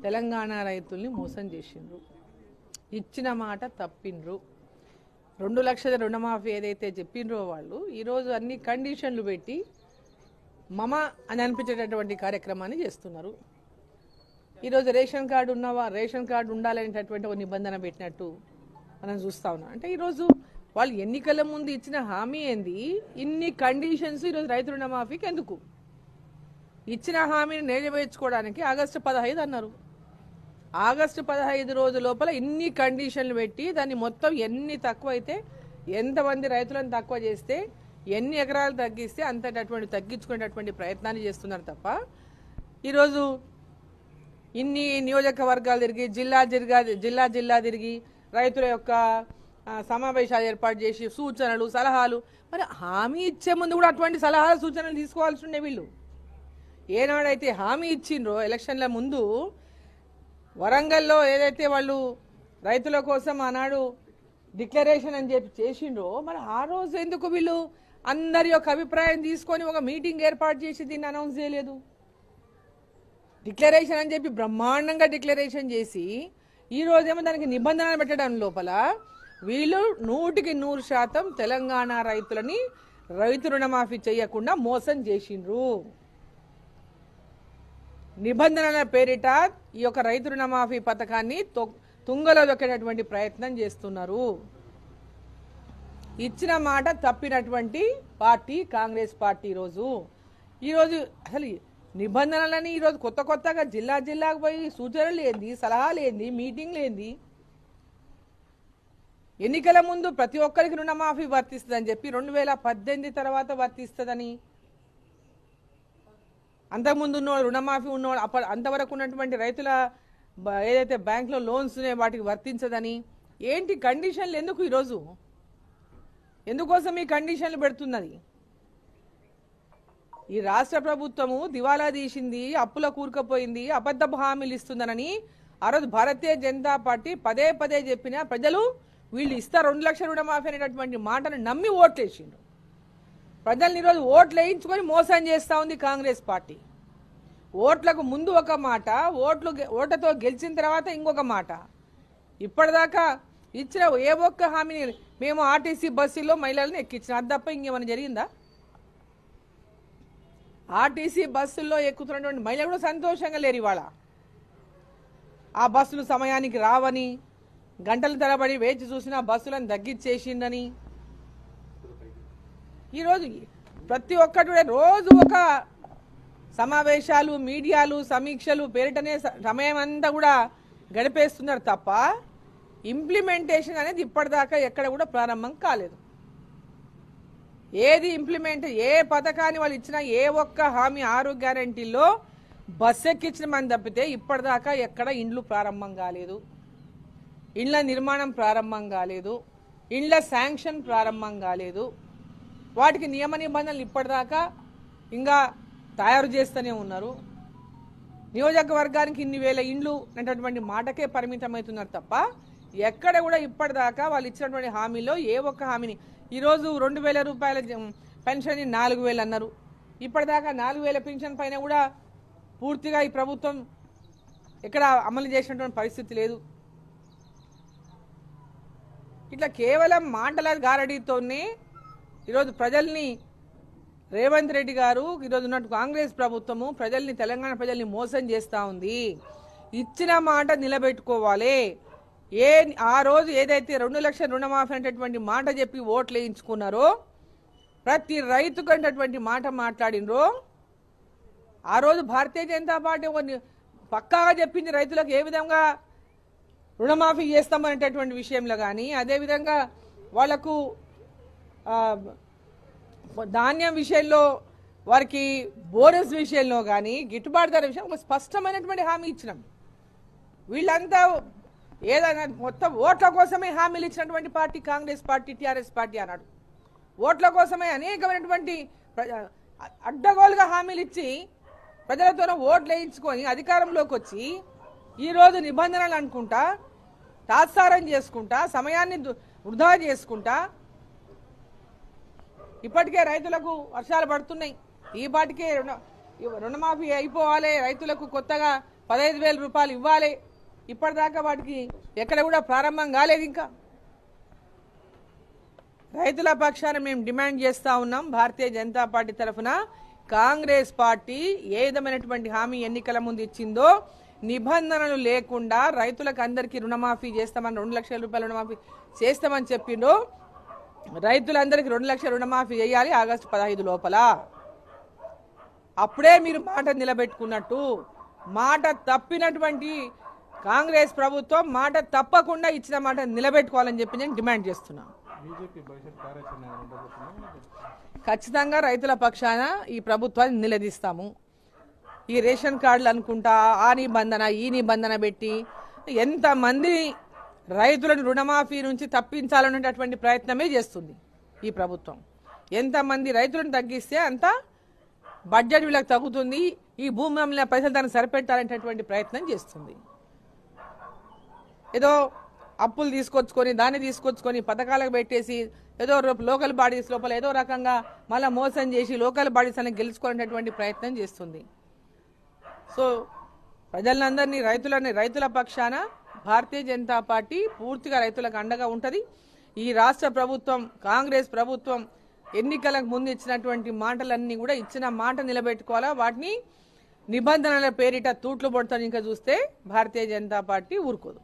తెలంగాణ రైతుల్ని మోసం చేసిండ్రు, ఇచ్చిన మాట తప్పిండ్రు. 2 లక్షల రుణమాఫీ ఏదైతే చెప్పిండ్రో వాళ్ళు ఈరోజు అన్ని కండిషన్లు పెట్టి మమ అని అనిపించేటటువంటి కార్యక్రమాన్ని చేస్తున్నారు. ఈరోజు రేషన్ కార్డు ఉన్నవా, రేషన్ కార్డు ఉండాలనేటటువంటి ఒక నిబంధన పెట్టినట్టు మనం చూస్తా ఉన్నాం. అంటే ఈరోజు వాళ్ళు ఎన్నికల ముందు ఇచ్చిన హామీ ఏంది, ఇన్ని కండిషన్స్ ఈరోజు రైతు రుణమాఫీకి ఎందుకు? ఇచ్చిన హామీని నెరవేర్చుకోవడానికి ఆగస్టు 15 అన్నారు. ఆగస్టు 15 రోజు లోపల ఇన్ని కండిషన్లు పెట్టి దాన్ని మొత్తం ఎన్ని తక్కువ అయితే, ఎంతమంది రైతులను తక్కువ చేస్తే, ఎన్ని ఎకరాలు తగ్గిస్తే అంతటటువంటి తగ్గించుకునేటటువంటి ప్రయత్నాన్ని చేస్తున్నారు తప్ప ఈరోజు ఇన్ని నియోజకవర్గాలు తిరిగి జిల్లా తిరిగి రైతుల యొక్క సమావేశాలు ఏర్పాటు చేసి సూచనలు సలహాలు, మరి హామీ ఇచ్చే ముందు కూడా అటువంటి సలహాలు సూచనలు తీసుకోవాల్సి ఉండే. వీళ్ళు ఏనాడైతే హామీ ఇచ్చిండ్రో ఎలక్షన్ల ముందు వరంగల్లో ఏదైతే వాళ్ళు రైతుల కోసం ఆనాడు డిక్లరేషన్ అని చెప్పి చేసిండ్రో, మరి ఆ రోజు ఎందుకు వీళ్ళు అందరి యొక్క అభిప్రాయం తీసుకొని ఒక మీటింగ్ ఏర్పాటు చేసి దీన్ని అనౌన్స్ చేయలేదు? డిక్లరేషన్ అని చెప్పి బ్రహ్మాండంగా డిక్లరేషన్ చేసి ఈ రోజేమో దానికి నిబంధనలు పెట్టడం లోపల వీళ్ళు 100% తెలంగాణ రైతులని రైతు రుణమాఫీ చేయకుండా మోసం చేసిండ్రు. నిబంధనల పేరిట ఈ యొక్క రైతు రుణమాఫీ పథకాన్ని తుంగలో దొక్కేటటువంటి ప్రయత్నం చేస్తున్నారు. ఇచ్చిన మాట తప్పినటువంటి పార్టీ కాంగ్రెస్ పార్టీ. ఈరోజు అసలు నిబంధనలని ఈరోజు కొత్తగా జిల్లాకు పోయి సూచనలు ఏంది, సలహాలు ఏంది, మీటింగ్లు ఏంది? ఎన్నికల ముందు ప్రతి ఒక్కరికి రుణమాఫీ వర్తిస్తుందని చెప్పి 2018 తర్వాత వర్తిస్తుందని, అంతకుముందు ఉన్నవాళ్ళు రుణమాఫీ ఉన్నవాళ్ళు అంతవరకు ఉన్నటువంటి రైతుల ఏదైతే బ్యాంకులో లోన్స్ వాటికి వర్తించదని, ఏంటి కండిషన్లు ఎందుకు? ఈరోజు ఎందుకోసం ఈ కండిషన్లు పెడుతున్నది? ఈ రాష్ట్ర ప్రభుత్వము దివాలా తీసింది, అప్పుల కూరుకుపోయింది, అబద్ధపు హామీలు ఇస్తుందనని ఆ రోజు భారతీయ జనతా పార్టీ పదే చెప్పినా ప్రజలు వీళ్ళు ఇస్తా 2 లక్షల రుణమాఫీ అనేటటువంటి మాటను నమ్మి ఓట్లేసిండు. ప్రజల్ని ఈరోజు ఓట్లు వేయించుకొని మోసం చేస్తూ ఉంది కాంగ్రెస్ పార్టీ. ఓట్లకు ముందు ఒక మాట, ఓట్లతో గెలిచిన తర్వాత ఇంకొక మాట. ఇప్పటిదాకా ఇచ్చిన ఏ ఒక్క హామీని మేము ఆర్టీసీ బస్సులో మహిళలను ఎక్కించిన, అది తప్ప ఇంకేమైనా జరిగిందా? ఆర్టీసీ బస్సుల్లో ఎక్కుతున్నటువంటి మహిళలు కూడా సంతోషంగా లేరు. ఇవాళ ఆ బస్సులు సమయానికి రావని, గంటల తరబడి వేచి చూసిన బస్సులను తగ్గించేసిందని, ఈరోజు ప్రతి ఒక్కటి రోజు ఒక సమావేశాలు, మీడియాలు, సమీక్షలు పేరిటనే సమయం అంతా కూడా గడిపేస్తున్నారు తప్ప ఇంప్లిమెంటేషన్ అనేది ఇప్పటిదాకా ఎక్కడ కూడా ప్రారంభం కాలేదు. ఏది ఇంప్లిమెంట్, ఏ పథకాన్ని వాళ్ళు ఇచ్చినా, ఏ ఒక్క హామీ 6 గ్యారంటీల్లో బస్ ఎక్కించిన మంది తప్పితే ఇప్పటిదాకా ఎక్కడ ఇండ్లు ప్రారంభం కాలేదు, ఇండ్ల నిర్మాణం ప్రారంభం కాలేదు, ఇండ్ల శాంక్షన్ ప్రారంభం కాలేదు. వాటికి నియమ నిబంధనలు ఇప్పటిదాకా ఇంకా తయారు చేస్తూనే ఉన్నారు. నియోజకవర్గానికి ఇన్ని వేల ఇండ్లు అనేటటువంటి మాటకే పరిమితమవుతున్నారు తప్ప ఎక్కడ కూడా ఇప్పటిదాకా వాళ్ళు ఇచ్చినటువంటి హామీలో ఏ ఒక్క హామీని, ఈరోజు 2000 రూపాయల పెన్షన్ 4000 అన్నారు. ఇప్పటిదాకా 4000 పెన్షన్ పైన కూడా పూర్తిగా ఈ ప్రభుత్వం ఎక్కడ అమలు చేసినటువంటి పరిస్థితి లేదు. ఇట్లా కేవలం మాటల గారడీతోనే ఈరోజు ప్రజల్ని రేవంత్ రెడ్డి గారు, ఈరోజు ఉన్నట్టు కాంగ్రెస్ ప్రభుత్వము తెలంగాణ ప్రజల్ని మోసం చేస్తూ ఉంది. ఇచ్చిన మాట నిలబెట్టుకోవాలి. ఆ రోజు ఏదైతే 2 లక్షల రుణమాఫీ అనేటటువంటి మాట చెప్పి ఓట్లు వేయించుకున్నారో, ప్రతి రైతుకు అనేటటువంటి మాట మాట్లాడినరో, ఆ రోజు భారతీయ జనతా పార్టీ పక్కాగా చెప్పింది రైతులకు ఏ విధంగా రుణమాఫీ చేస్తామనేటటువంటి విషయంలో కానీ, అదేవిధంగా వాళ్లకు ధాన్యం విషయంలో, వారికి బోనస్ విషయంలో కానీ, గిట్టుబాటు ధర విషయం ఒక స్పష్టమైనటువంటి హామీ ఇచ్చినాం. వీళ్ళంతా ఏదైనా మొత్తం ఓట్ల కోసమే హామీలు ఇచ్చినటువంటి party Congress party, TRS party అన్నాడు. ఓట్ల కోసమే అనేకమైనటువంటి అడ్డగోలుగా హామీలు ఇచ్చి ప్రజలతో ఓట్లు వేయించుకొని అధికారంలోకి వచ్చి ఈరోజు నిబంధనలు అనుకుంటా, తాత్సారం చేసుకుంటా, సమయాన్ని వృధా చేసుకుంటా, ఇప్పటికే రైతులకు వర్షాలు పడుతున్నాయి, ఈ పాటికే రుణమాఫీ అయిపోవాలి, రైతులకు కొత్తగా 15,000 రూపాయలు ఇవ్వాలి. ఇప్పటిదాకా వాటికి ఎక్కడ కూడా ప్రారంభం కాలేదు. ఇంకా రైతుల పక్షాన మేము డిమాండ్ చేస్తా ఉన్నాం. భారతీయ జనతా పార్టీ తరఫున కాంగ్రెస్ పార్టీ ఏ విధమైనటువంటి హామీ ఎన్నికల ముందు ఇచ్చిందో నిబంధనలు లేకుండా రైతులకు అందరికీ రుణమాఫీ చేస్తామని 2 లక్షల రూపాయల రుణమాఫీ చేస్తామని చెప్పిండ్రు. రైతులందరికీ 2 లక్షల రుణమాఫీ చేయాలి ఆగస్టు 15 లోపల. అప్పుడే మీరు మాట నిలబెట్టుకున్నట్టు. మాట తప్పినటువంటి కాంగ్రెస్ ప్రభుత్వం మాట తప్పకుండా ఇచ్చిన మాట నిలబెట్టుకోవాలని చెప్పి నేను డిమాండ్ చేస్తున్నాను. ఖచ్చితంగా రైతుల పక్షాన ఈ ప్రభుత్వాన్ని నిలదీస్తాము. ఈ రేషన్ కార్డులు అనుకుంటా ఆ నిబంధన ఈ నిబంధన పెట్టి ఎంతమంది రైతులను రుణమాఫీ నుంచి తప్పించాలనేటటువంటి ప్రయత్నమే చేస్తుంది ఈ ప్రభుత్వం. ఎంతమంది రైతులను తగ్గిస్తే అంత బడ్జెట్ వీళ్ళకి తగ్గుతుంది, ఈ భూమి అమ్మిన పైసలు దాన్ని సరిపెట్టాలనేటటువంటి ప్రయత్నం చేస్తుంది. ఏదో అప్పులు తీసుకొచ్చుకొని దాన్ని తీసుకొచ్చుకొని పథకాలకు పెట్టేసి ఏదో లోకల్ బాడీస్ లోపల ఏదో రకంగా మళ్ళీ మోసం చేసి లోకల్ బాడీస్ అని గెలుచుకునేటటువంటి ప్రయత్నం చేస్తుంది. సో ప్రజలందరినీ రైతుల పక్షాన భారతీయ జనతా పార్టీ పూర్తిగా రైతులకు అండగా ఉంటుంది. ఈ రాష్ట్ర ప్రభుత్వం కాంగ్రెస్ ప్రభుత్వం ఎన్నికలకు ముందు ఇచ్చినటువంటి మాటలన్నీ కూడా ఇచ్చిన మాట నిలబెట్టుకోవాలా. వాటిని నిబంధనల పేరిట తూట్లు పడతాను ఇంకా చూస్తే భారతీయ జనతా పార్టీ ఊరుకోదు.